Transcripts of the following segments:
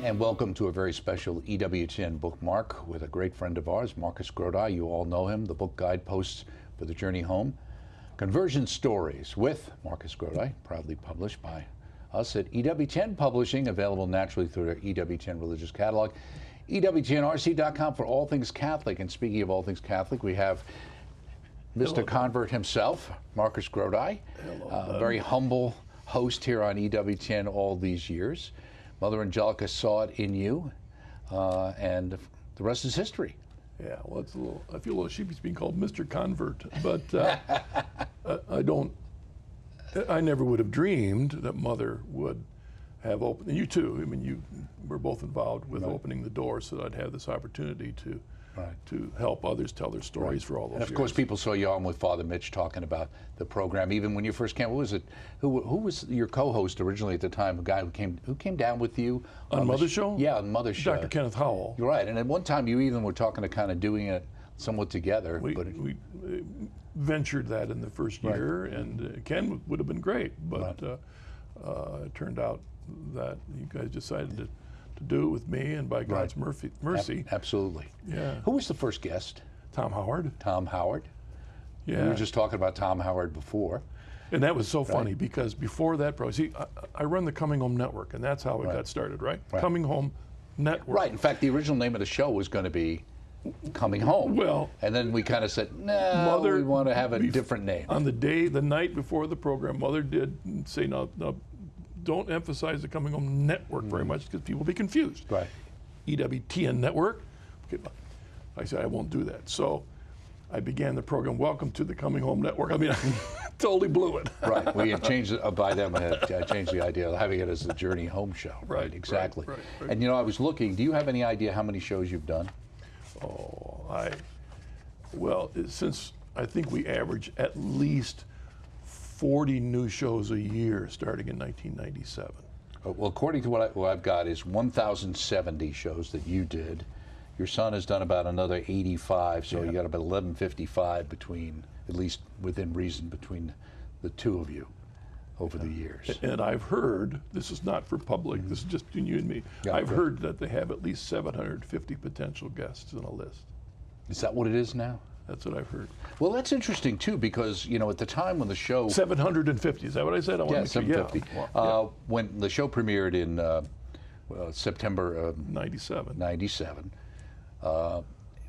And welcome to a very special Ewtn bookmark with a great friend of ours, Marcus Grodi. You all know him, the book Guideposts for the Journey Home. Conversion Stories with Marcus Grodi, proudly published by us at Ewtn Publishing, available naturally through our Ewtn Religious Catalog. EWTNRC.com for all things Catholic. And speaking of all things Catholic, we have Mr. Convert himself, Marcus Grodi, a very humble host here on EWTN all these years. Mother Angelica saw it in you, and the rest is history. Yeah, well, it's a little, I feel a little sheepish being called Mr. Convert, but I never would have dreamed that Mother would have opened, and you too, I mean, you were both involved with opening the door so that I'd have this opportunity to help others tell their stories for all those years. And of course, people saw you on with Father Mitch talking about the program. Even when you first came, what was it? Who was your co-host originally at the time? A guy who came down with you on Mother's show? Yeah, on Mother's show. Dr. Kenneth Howell. You're right. And at one time, you even were talking to kind of doing it somewhat together. We ventured that in the first year, and Ken would have been great, but it turned out that you guys decided to do it with me, and by God's mercy. Absolutely. Yeah. Who was the first guest? Tom Howard. Tom Howard. Yeah. We were just talking about Tom Howard before. And that was so funny because before that, see, I run the Coming Home Network, and that's how it got started, right? Coming Home Network. Right. In fact, the original name of the show was going to be Coming Home. Well, and then we kind of said, no, we want to have a different name. On the night before the program, Mother did say, no, don't emphasize the Coming Home Network very much because people will be confused. Right. EWTN Network. Okay, I said I won't do that. So I began the program, Welcome to the Coming Home Network. I mean, I totally blew it. Right. We had changed it by then. We had changed the idea of having it as the Journey Home show. Right. Exactly. Right. And you know, I was looking. Do you have any idea how many shows you've done? Oh, well, since I think we average at least 40 new shows a year starting in 1997. Well, according to what I've got is 1,070 shows that you did. Your son has done about another 85, so you got about 1,155 between, at least within reason, between the two of you over the years. And I've heard, this is not for public, this is just between you and me, I've heard that they have at least 750 potential guests on a list. Is that what it is now? That's what I've heard. Well, that's interesting too, because you know at the time when the show 750, is that what I said? 750. When the show premiered in September of '97,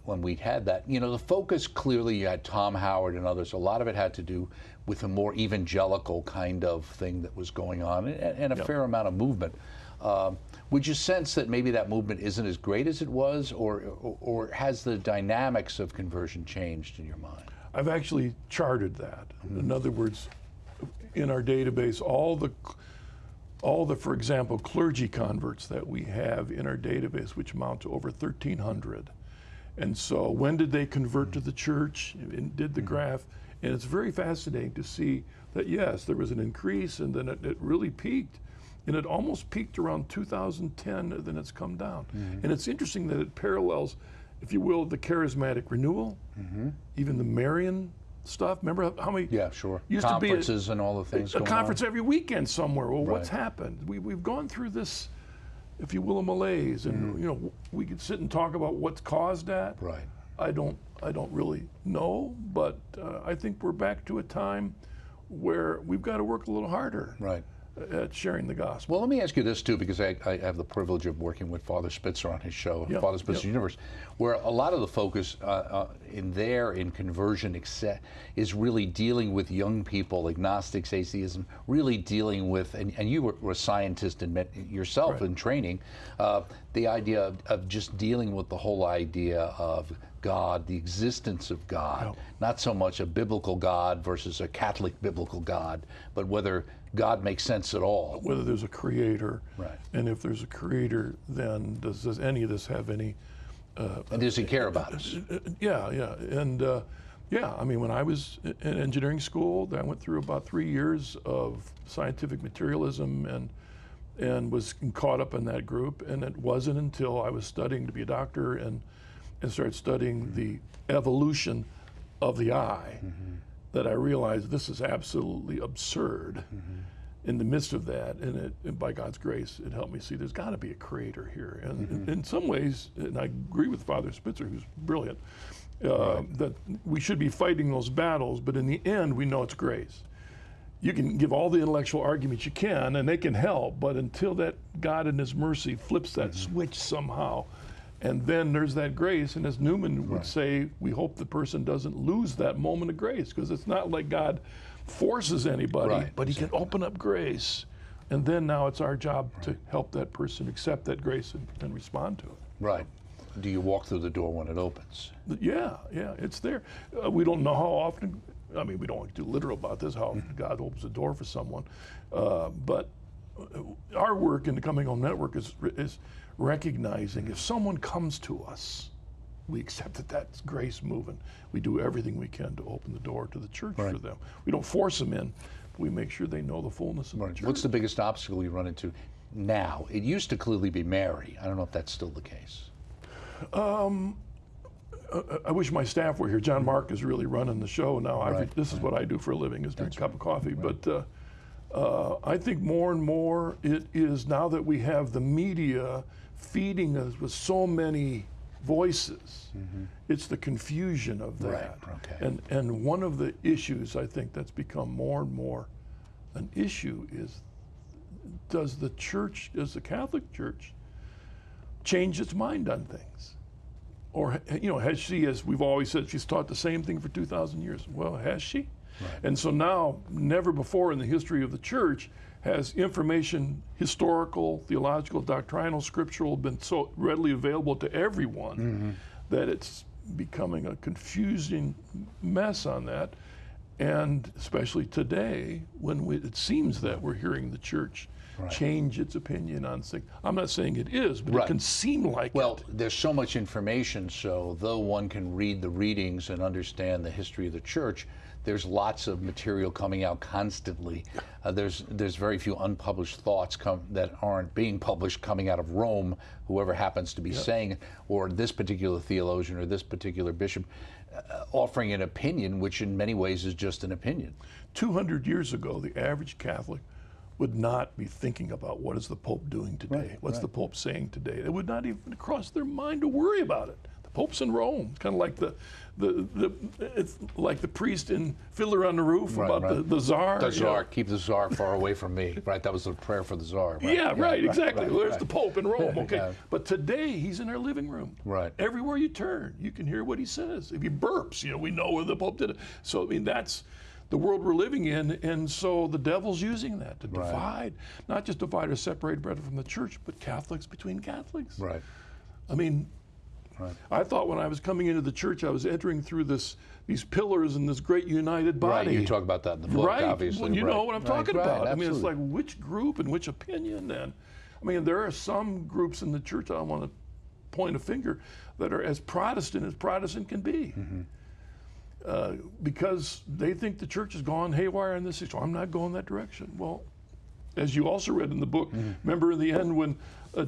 when we had that, you know, the focus clearly, you had Tom Howard and others. A lot of it had to do with a more evangelical kind of thing that was going on, and a fair amount of movement. Would you sense that maybe that movement isn't as great as it was, or has the dynamics of conversion changed in your mind? I've actually charted that. In other words, in our database, all the, for example, clergy converts that we have in our database, which amount to over 1,300. And so when did they convert to the church? And did the graph. And it's very fascinating to see that, yes, there was an increase, and then it really peaked. And it almost peaked around 2010, then it's come down. And it's interesting that it parallels, if you will, the charismatic renewal, even the Marian stuff. Remember how many? Yeah, sure. Used conferences to be and all the things a going conference on. every weekend somewhere. Well, what's happened? We've gone through this, if you will, a malaise, and you know, we could sit and talk about what's caused that. Right. I don't really know, but I think we're back to a time where we've got to work a little harder. Right. At sharing the gospel. Well, let me ask you this too, because I have the privilege of working with Father Spitzer on his show, Father Spitzer's Universe, where a lot of the focus in conversion is really dealing with young people, agnostics, atheism, really dealing with, and you were a scientist yourself in training, the idea of just dealing with the whole idea of God, the existence of God, not so much a biblical God versus a Catholic biblical God, but whether God makes sense at all. Whether there's a creator, right? And if there's a creator, then does any of this have any? And does he care about us? And I mean, when I was in engineering school, I went through about 3 years of scientific materialism and was caught up in that group. And it wasn't until I was studying to be a doctor and started studying the evolution of the eye that I realized this is absolutely absurd. in the midst of that, and by God's grace, it helped me see there's got to be a creator here. And in some ways, and I agree with Father Spitzer, who's brilliant, that we should be fighting those battles, but in the end, we know it's grace. You can give all the intellectual arguments you can, and they can help, but until that God in His mercy flips that switch somehow, and then there's that grace, and as Newman would say, we hope the person doesn't lose that moment of grace, because it's not like God forces anybody, but He can open up grace, and then now it's our job to help that person accept that grace and respond to it. Right. Do you walk through the door when it opens? Yeah, it's there. We don't know how often, I mean, we don't want to get too literal about this, how God opens the door for someone, but our work in the Coming Home Network is recognizing if someone comes to us, we accept that that's grace moving. We do everything we can to open the door to the church for them. We don't force them in, but we make sure they know the fullness of the church. What's the biggest obstacle you run into now? It used to clearly be Mary. I don't know if that's still the case. I wish my staff were here. John Mark is really running the show now. This is what I do for a living, is drink a cup of coffee. But I think more and more it is, now that we have the media feeding us with so many voices, it's the confusion of that. And one of the issues I think that's become more and more an issue is, does the Catholic Church change its mind on things? Or, has she, as we've always said, she's taught the same thing for 2,000 years. Well, has she? And so now, never before in the history of the church has information, historical, theological, doctrinal, scriptural, been so readily available to everyone that it's becoming a confusing mess on that. And especially today, when it seems that we're hearing the church change its opinion on things. I'm not saying it is, but it can seem like it. Well, there's so much information, so though one can read the readings and understand the history of the church, there's lots of material coming out constantly. There's very few unpublished thoughts that aren't being published coming out of Rome, whoever happens to be saying it, or this particular theologian or this particular bishop offering an opinion, which in many ways is just an opinion. 200 years ago, the average Catholic would not be thinking about what is the Pope doing today, what's the Pope saying today. It would not even cross their mind to worry about it. The Pope's in Rome. It's kind of like it's like the priest in Fiddler on the Roof about the Tsar. The Tsar, keep the Tsar far away from me. That was the prayer for the Tsar. Exactly. There's the Pope in Rome. Okay, but today he's in our living room. Everywhere you turn, you can hear what he says. If he burps, we know where the Pope did it. So I mean, that's the world we're living in, and so the devil's using that to divide, not just divide or separate brethren from the church, but Catholics between Catholics. I mean, I thought when I was coming into the church, I was entering through these pillars and this great united body. You talk about that in the book, obviously. Well, you know what I'm talking about. I mean, it's like, which group and which opinion then? I mean, there are some groups in the church, I don't want to point a finger, that are as Protestant can be. Because they think the church has gone haywire in this issue. I'm not going that direction. Well, as you also read in the book, remember in the end when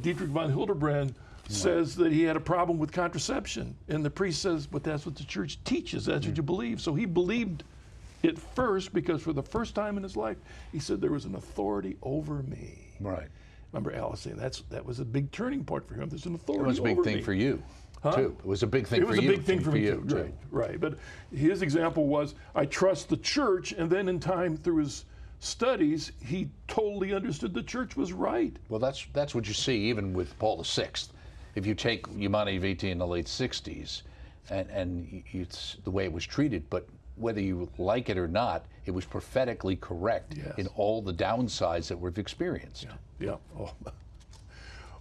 Dietrich von Hildebrand says that he had a problem with contraception, and the priest says, but that's what the church teaches, that's what you believe. So he believed it first, because for the first time in his life, he said there was an authority over me. Remember Alice saying that was a big turning point for him. There's an authority over me. It was a big thing for you. Too. It was a big thing for you. It was a big thing for me too. Right. But his example was, I trust the church, and then in time through his studies, he totally understood the church was right. Well, that's what you see even with Paul VI. If you take Humanae Vitae in the late 60s, and it's the way it was treated, but whether you like it or not, it was prophetically correct in all the downsides that we've experienced. Oh.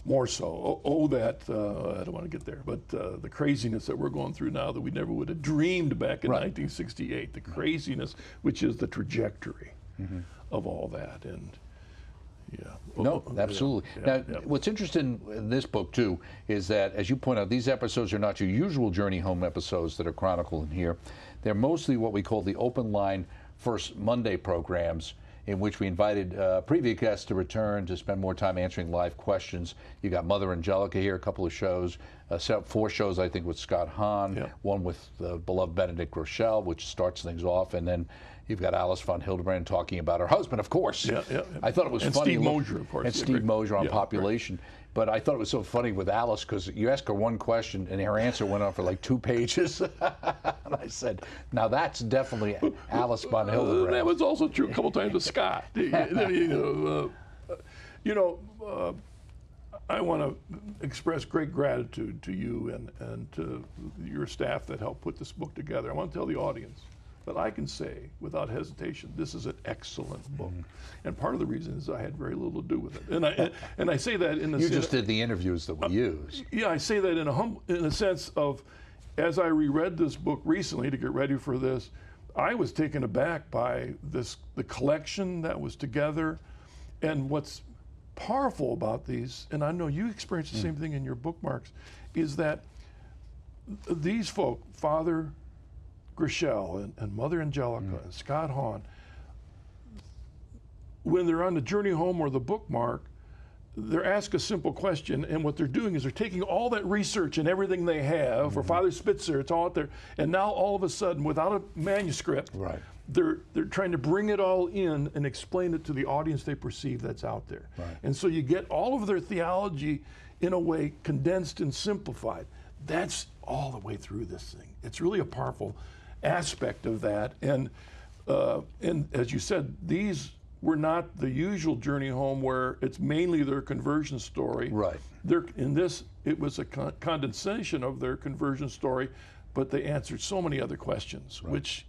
More so. I don't want to get there, but the craziness that we're going through now that we never would have dreamed back in 1968, the craziness, which is the trajectory of all that. And no, absolutely. Now, what's interesting in this book, too, is that, as you point out, these episodes are not your usual Journey Home episodes that are chronicled in here. They're mostly what we call the open line First Monday programs, in which we invited previous guests to return to spend more time answering live questions. You got Mother Angelica here, a couple of shows, 4 shows, I think, with Scott Hahn, Yeah. one with the beloved Benedict Rochelle, which starts things off, and then you've got Alice von Hildebrand talking about her husband, of course. Yeah, yeah. I thought it was And funny. Steve Mosier, of course. And Yeah, Steve great. Mosier on Yeah, population. But I thought it was so funny with Alice because you ask her one question and her answer went on for like 2 pages. And I said, now that's definitely Alice von Hildebrand. That was also true a couple times with Scott. I want to express great gratitude to you and to your staff that helped put this book together. I want to tell the audience that I can say without hesitation, this is an excellent book. And part of the reason is I had very little to do with it. And I say that in the You just did the interviews that we used. Yeah, I say that in a sense of, as I reread this book recently to get ready for this, I was taken aback by the collection that was together, and what's powerful about these, and I know you experienced the same thing in your bookmarks, is that these folk, Father Grishel and Mother Angelica and Scott Hahn, when they're on the journey home or the bookmark, they're asked a simple question, and what they're doing is they're taking all that research and everything they have, for Father Spitzer, it's all out there, and now all of a sudden, without a manuscript, Right. they're trying to bring it all in and explain it to the audience they perceive that's out there. Right. And so you get all of their theology, in a way, condensed and simplified. That's all the way through this thing. It's really a powerful aspect of that. And as you said, these were not the usual journey home where it's mainly their conversion story. Right. In this, it was a condensation of their conversion story, but they answered so many other questions, which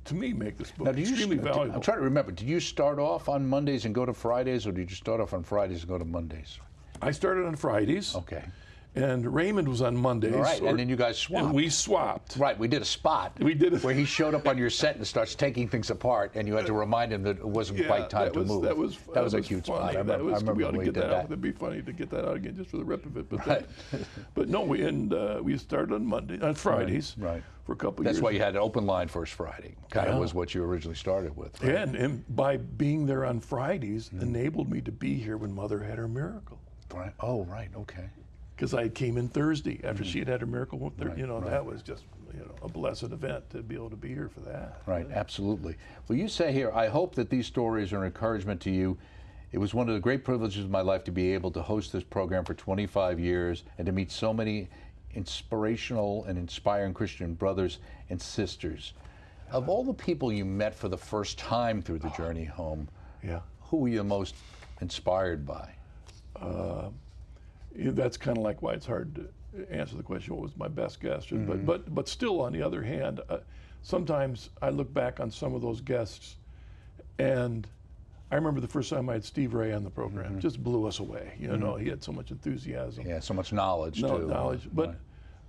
to me make this book Now, extremely valuable. I'm trying to remember, did you start off on Mondays and go to Fridays, or did you start off on Fridays and go to Mondays? I started on Fridays. Okay. And Raymond was on Mondays. All right, and then you guys swapped. And we swapped. Right, we did a spot. We did it. Where he showed up on your set and starts taking things apart, and you had to remind him that it wasn't quite time to move. That was a cute funny. spot. I remember we ought to when we get did that that. out. It'd be funny to get that out again just for the rep of it. But, Right. but no, we started on Fridays Right. for a couple That's years. why you had an open line first Friday. Kind of was what you originally started with. Right? And by being there on Fridays enabled me to be here when Mother had her miracle. Right. Oh, right. Okay. Because I came in Thursday after she had her miracle. That was just a blessed event to be able to be here for that. Right, absolutely. Well, you say here, I hope that these stories are an encouragement to you. It was one of the great privileges of my life to be able to host this program for 25 years and to meet so many inspirational and inspiring Christian brothers and sisters. Of all the people you met for the first time through the journey home, Yeah. who were you most inspired by? That's kind of like why it's hard to answer the question, what was my best guest? But still, on the other hand, sometimes I look back on some of those guests, and I remember the first time I had Steve Ray on the program. Just blew us away. He had so much enthusiasm. Yeah, so much knowledge, too. Knowledge. But, Right.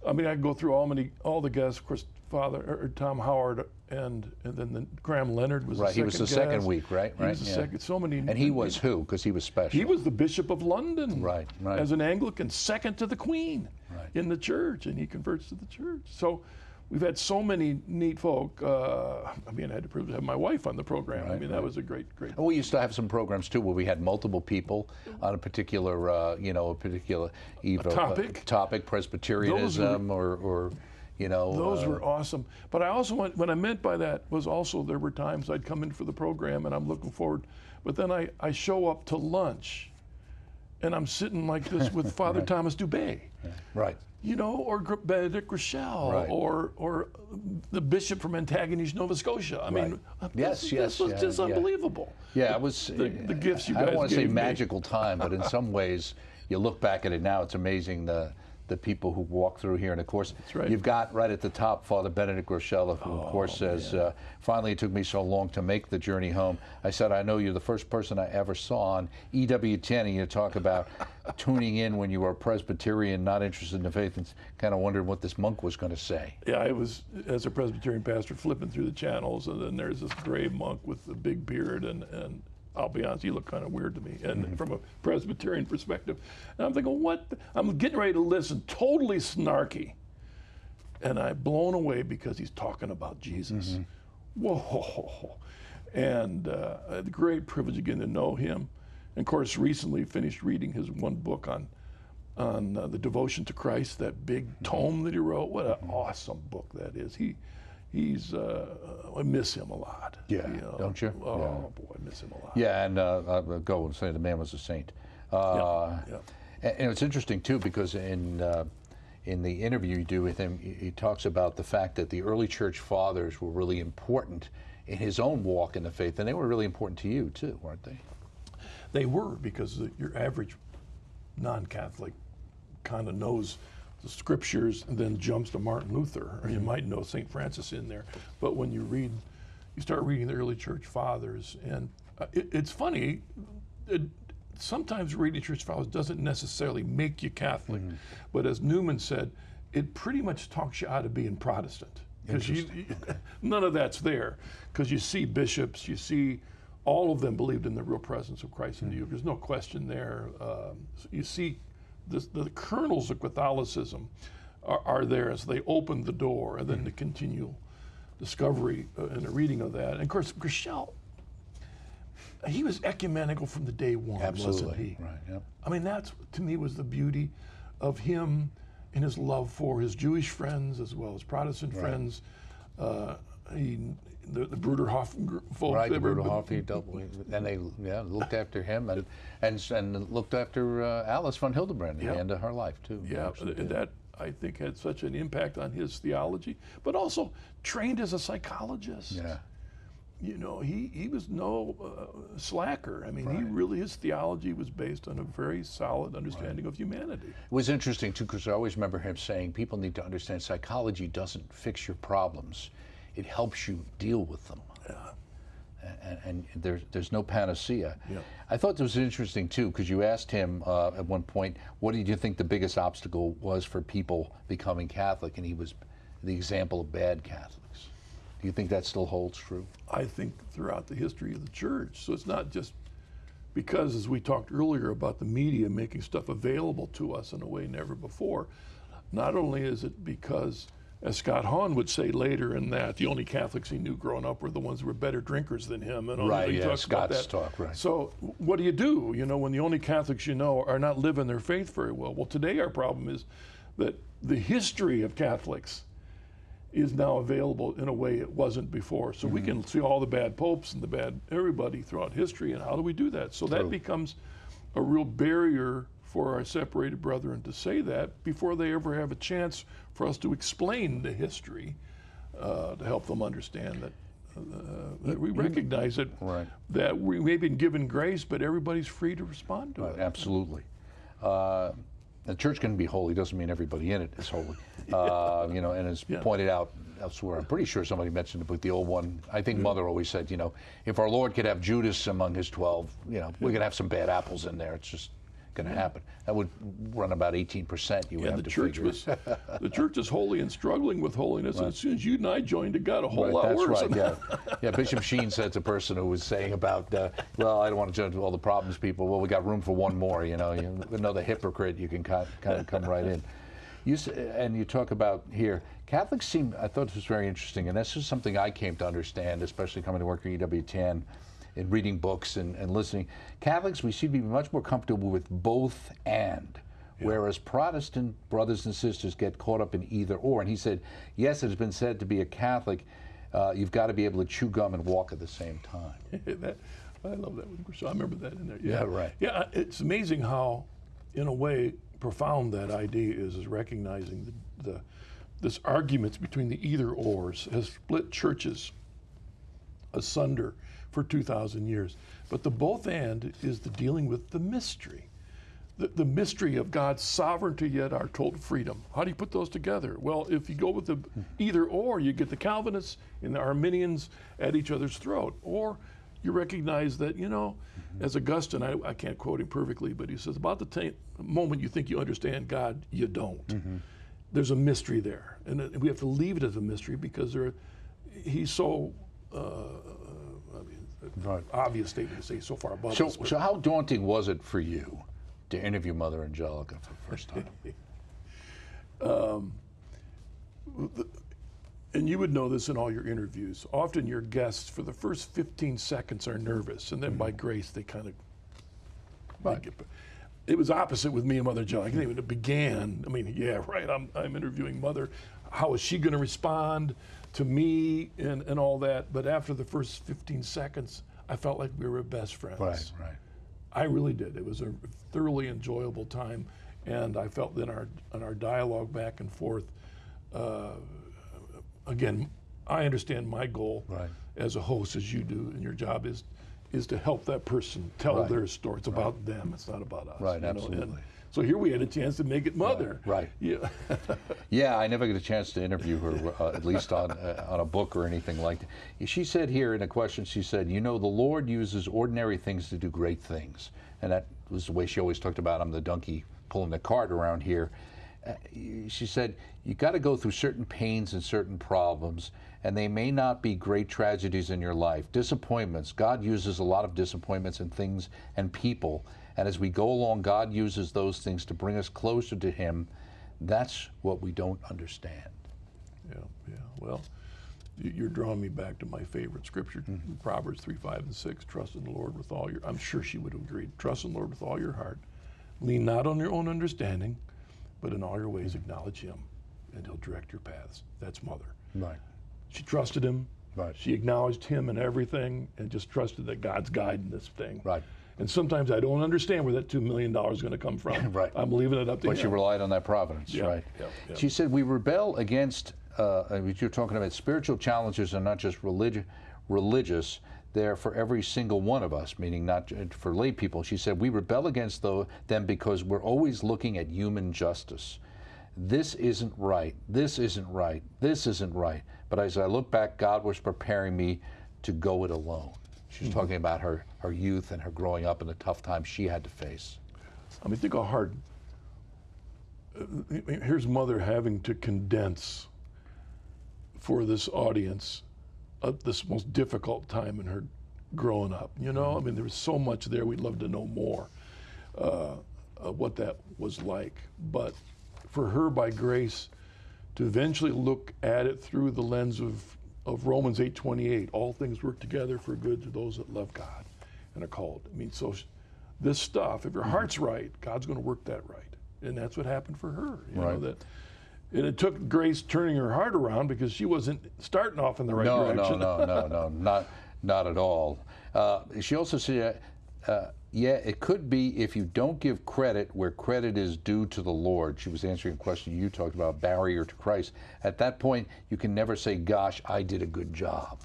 I mean, I could go through all the guests. Of course, Tom Howard, and then Graham Leonard was Right, the he was the second guest. week, right? He was the second. So many. And he was who? Because he was special. He was the Bishop of London, Right, right. as an Anglican, second to the Queen Right. in the church, and he converts to the church. So we've had so many neat folk. I had the privilege to have my wife on the program. Right, That was a great. And we used to have some programs too where we had multiple people on a particular, topic, Presbyterianism, or Those were awesome. But I also what I meant by that was also there were times I'd come in for the program and I'm looking forward, but then I show up to lunch, and I'm sitting like this with Father Thomas Dubé. right. Or Benedict Rochelle, Right. or the bishop from Antigonish, Nova Scotia. I mean, Yes, this was just unbelievable. Yeah, it was The gifts you I guys don't want to say gave me. magical time, but in some ways, you look back at it now, it's amazing the people who walk through here. And of course, right. you've got right at the top Father Benedict Rochelle, who of course says, finally it took me so long to make the journey home. I said, I know you're the first person I ever saw on Ewtn, and you talk about tuning in when you were a Presbyterian, not interested in the faith, and kind of wondered what this monk was going to say. Yeah, I was, as a Presbyterian pastor, flipping through the channels, and then there's this gray monk with the big beard, and I'll be honest, he looked kind of weird to me, and from a Presbyterian perspective. And I'm thinking, what? I'm getting ready to listen, totally snarky. And I'm blown away because he's talking about Jesus. Whoa. And I had the great privilege again to know him. And of course, recently finished reading his one book on the devotion to Christ, that big tome that he wrote. What an awesome book that is. I miss him a lot. Yeah, don't you? Oh, Yeah. boy, I miss him a lot. Yeah, and I'll go and say the man was a saint. And it's interesting, too, because in the interview you do with him, he talks about the fact that the early church fathers were really important in his own walk in the faith, and they were really important to you, too, weren't they? They were, because your average non-Catholic kind of knows the scriptures and then jumps to Martin Luther, or you might know St. Francis in there. But when you start reading the early church fathers, and it's funny, sometimes reading church fathers doesn't necessarily make you Catholic, but as Newman said, it pretty much talks you out of being Protestant. Because none of that's there. Because you see bishops, you see all of them believed in the real presence of Christ in the Eucharist. There's no question there. You see the kernels of Catholicism are there as they open the door, and then the continual discovery and the reading of that. And of course, Grishel, he was ecumenical from the day one, wasn't he? Right, yep. I mean, that's, to me, was the beauty of him and his love for his Jewish friends as well as Protestant friends. The Bruderhof folks. Right, the Bruderhof, he dealt with, and they looked after him and looked after Alice von Hildebrand at the end of her life, too. Yeah, and that, I think, had such an impact on his theology, but also trained as a psychologist. Yeah. You know, he was no slacker. I mean, his theology was based on a very solid understanding of humanity. It was interesting, too, because I always remember him saying, people need to understand psychology doesn't fix your problems. It helps you deal with them. Yeah. And there's no panacea. Yeah. I thought this was interesting, too, because you asked him at one point, what did you think the biggest obstacle was for people becoming Catholic? And he was the example of bad Catholics. Do you think that still holds true? I think throughout the history of the church. So it's not just because, as we talked earlier about the media making stuff available to us in a way never before, not only is it because, as Scott Hahn would say later in that, the only Catholics he knew growing up were the ones who were better drinkers than him. And right, he talks about Scott's that. talk, right. So what do, you know, when the only Catholics you know are not living their faith very well? Well, today our problem is that the history of Catholics is now available in a way it wasn't before. So we can see all the bad popes and the bad everybody throughout history, and how do we do that? So that becomes a real barrier for our separated brethren to say that before they ever have a chance for us to explain the history to help them understand that we recognize it, that we may be given grace, but everybody's free to respond to it. Absolutely. The church can be holy, doesn't mean everybody in it is holy. You know, and as pointed out elsewhere, I'm pretty sure somebody mentioned it, but the old one, I think Mother always said, you know, if our Lord could have Judas among his 12, you know, we could have some bad apples in there. It's just going to happen. That would run about 18%. You would have to figure. The church is holy and struggling with holiness, and as soon as you and I joined, it got a whole lot worse. That's right. Yeah. Bishop Sheen said to a person who was saying about, well, I don't want to judge all the problems people. Well, we got room for one more. You know, another hypocrite. You can kind of come right in. And you talk about here, Catholics seem. I thought this was very interesting, and this is something I came to understand, especially coming to work at Ewtn. In reading books and listening, Catholics, we seem to be much more comfortable with both and, whereas Protestant brothers and sisters get caught up in either or. And he said, yes, it has been said to be a Catholic, you've got to be able to chew gum and walk at the same time. I love that one. So I remember that in there. Yeah, right. Yeah, it's amazing how, in a way, profound that idea is recognizing this arguments between the either ors has split churches asunder for 2,000 years. But the both and is the dealing with the mystery. The mystery of God's sovereignty yet our total freedom. How do you put those together? Well, if you go with the either or, you get the Calvinists and the Arminians at each other's throat. Or you recognize that, you know, as Augustine, I can't quote him perfectly, but he says, about the moment you think you understand God, you don't. There's a mystery there. And we have to leave it as a mystery because he's so obvious statement to say so far above us. So how daunting was it for you to interview Mother Angelica for the first time? and you would know this in all your interviews, often your guests for the first 15 seconds are nervous, and then by grace they kind of, Right. it was opposite with me and Mother Jill. I can even, it began, I mean, yeah, right, I'm interviewing Mother. How is she gonna respond to me and all that? But after the first 15 seconds, I felt like we were best friends. Right, right. I really did. It was a thoroughly enjoyable time, and I felt in our dialogue back and forth, again, I understand my goal Right. as a host, as you do, and your job is to help that person tell Right. their story. It's about them. It's not about us. Right, you know? absolutely. And so here we had a chance to make it Mother. Right. Yeah. Yeah, I never get a chance to interview her, at least on a book or anything like that. She said here in a question, she said, you know, the Lord uses ordinary things to do great things. And that was the way she always talked about, I'm the donkey pulling the cart around here. She said, you got to go through certain pains and certain problems, and they may not be great tragedies in your life. Disappointments. God uses a lot of disappointments in things and people. And as we go along, God uses those things to bring us closer to Him. That's what we don't understand. Yeah. Well, you're drawing me back to my favorite scripture, Proverbs 3, 5, and 6. Trust in the Lord with all your, I'm sure she would have agreed. Trust in the Lord with all your heart. Lean not on your own understanding, but in all your ways acknowledge Him, and He'll direct your paths. That's Mother. Right. She trusted Him. Right. She acknowledged Him in everything and just trusted that God's guiding this thing. Right. And sometimes I don't understand where that $2 million is going to come from. Right. I'm leaving it up to But Him. she relied on that providence, Yeah, right? yeah. She said, we rebel against, you're talking about spiritual challenges are not just religious, they're for every single one of us, meaning not for lay people. She said, we rebel against them because we're always looking at human justice. This isn't right, this isn't right, this isn't right. But as I look back, God was preparing me to go it alone. She's talking about her youth and her growing up and the tough times she had to face. I mean, think how hard, here's Mother having to condense for this audience this most difficult time in her growing up. You know, I mean, there was so much there. We'd love to know more what that was like. But for her, by grace, to eventually look at it through the lens of Romans 8:28, all things work together for good to those that love God and are called. I mean, so this stuff, if your heart's right, God's going to work that right. And that's what happened for her. You know, that, and it took grace turning her heart around because she wasn't starting off in the right direction. No, not at all. She also said, yeah, it could be if you don't give credit where credit is due to the Lord. She was answering a question you talked about, barrier to Christ. At that point, you can never say, gosh, I did a good job.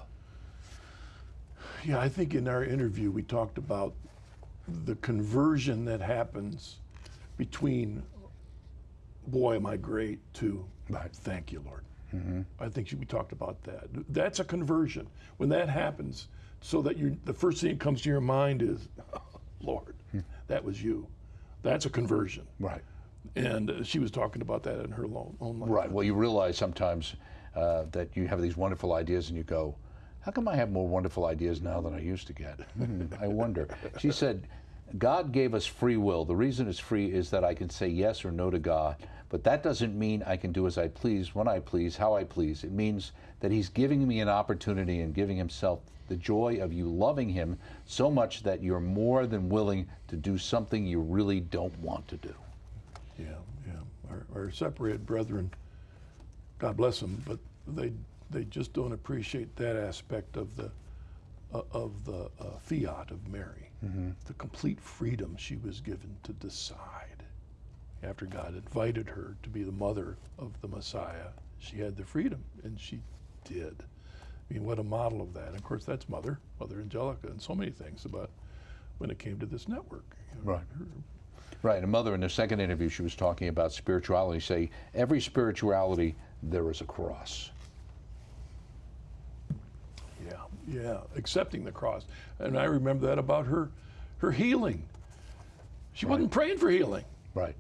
Yeah, I think in our interview we talked about the conversion that happens between, boy, am I great, to thank you, Lord. I think we talked about that. That's a conversion. When that happens, so that the first thing that comes to your mind is, Lord, that was you. That's a conversion. Right. And she was talking about that in her own life. Right. Well, you realize sometimes that you have these wonderful ideas and you go, how come I have more wonderful ideas now than I used to get? I wonder. She said, God gave us free will. The reason it's free is that I can say yes or no to God. But that doesn't mean I can do as I please, when I please, how I please. It means that He's giving me an opportunity and giving Himself the joy of you loving Him so much that you're more than willing to do something you really don't want to do. Yeah. Our separated brethren, God bless them, but they just don't appreciate that aspect of the fiat of Mary, the complete freedom she was given to decide. After God invited her to be the mother of the Messiah, she had the freedom, and she did. I mean, what a model of that. And of course, that's Mother Angelica, and so many things about when it came to this network. You know, Right. Right. And Mother, in the second interview, she was talking about spirituality. Say, every spirituality, there is a cross. Yeah, accepting the cross. And I remember that about her healing. She wasn't praying for healing. Right.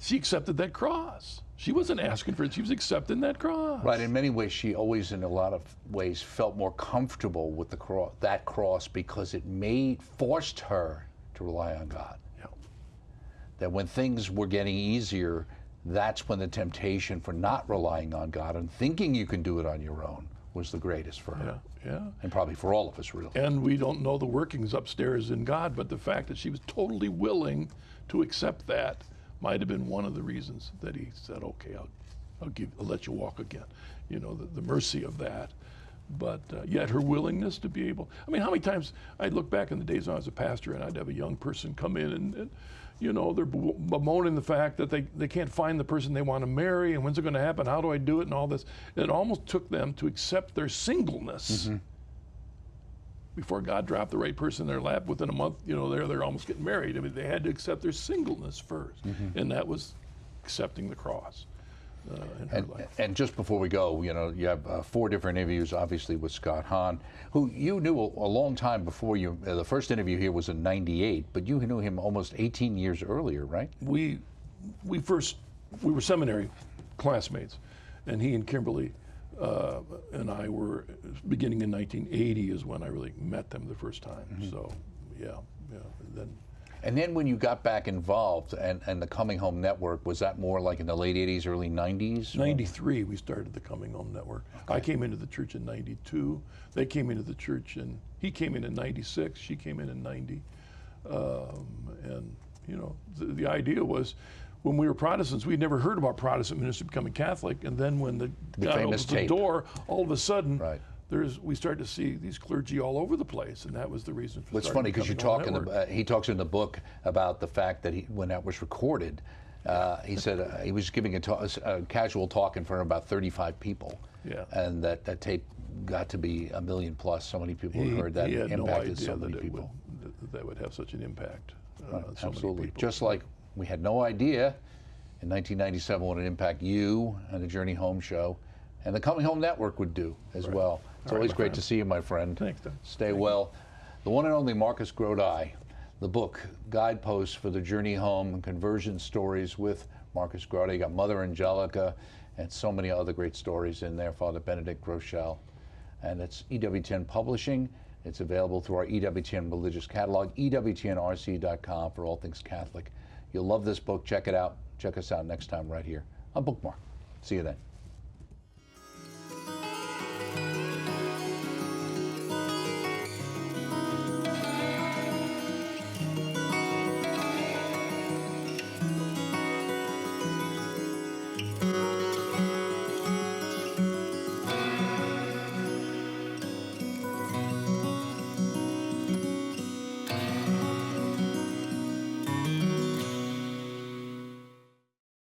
She accepted that cross. She wasn't asking for it. She was accepting that cross. Right. In many ways, she always, in a lot of ways, felt more comfortable with that cross because it forced her to rely on God. Yeah. That when things were getting easier, that's when the temptation for not relying on God and thinking you can do it on your own was the greatest for her. Yeah. And probably for all of us, really. And we don't know the workings upstairs in God, but the fact that she was totally willing to accept that might have been one of the reasons that he said, okay, I'll let you walk again. You know, the mercy of that. But yet her willingness to be able, I mean, how many times I'd look back in the days when I was a pastor and I'd have a young person come in and you know, they're bemoaning the fact that they can't find the person they want to marry, and when's it going to happen, how do I do it, and all this. And it almost took them to accept their singleness before God dropped the right person in their lap. Within a month, you know, they're almost getting married. I mean, they had to accept their singleness first, and that was accepting the cross. In her life. And just before we go, you know, you have 4 different interviews, obviously, with Scott Hahn, who you knew a long time before you. The first interview here was in '98, but you knew him almost 18 years earlier, right? We were seminary classmates, and he and Kimberly and I were beginning in 1980 is when I really met them the first time. So, yeah. And then when you got back involved and the Coming Home Network, was that more like in the late 80s, early 90s? 93 we started the Coming Home Network. Okay. I came into the church in 92. They came into the church and he came in 96. She came in 90. And you know, the idea was when we were Protestants, we'd never heard about Protestant ministry becoming Catholic. And then when God opens the door, all of a sudden, we started to see these clergy all over the place, and that was the reason for It's funny because you talk he talks in the book about the fact that when that was recorded, he said he was giving a casual talk in front of about 35 people, and that tape got to be 1 million plus. So many people heard that. He had impacted no idea so many that people. That would have such an impact. On so absolutely. many people. Just like we had no idea in 1997 what an impact you and the Journey Home show and the Coming Home Network would do as well. It's always great to see you, my friend. Thanks, Don. Stay well. The one and only Marcus Grodi, the book, Guideposts for the Journey Home and Conversion Stories with Marcus Grodi. You got Mother Angelica and so many other great stories in there, Father Benedict Groeschel. And it's Ewtn Publishing. It's available through our Ewtn religious catalog, ewtnrc.com for all things Catholic. You'll love this book. Check it out. Check us out next time right here on Bookmark. See you then.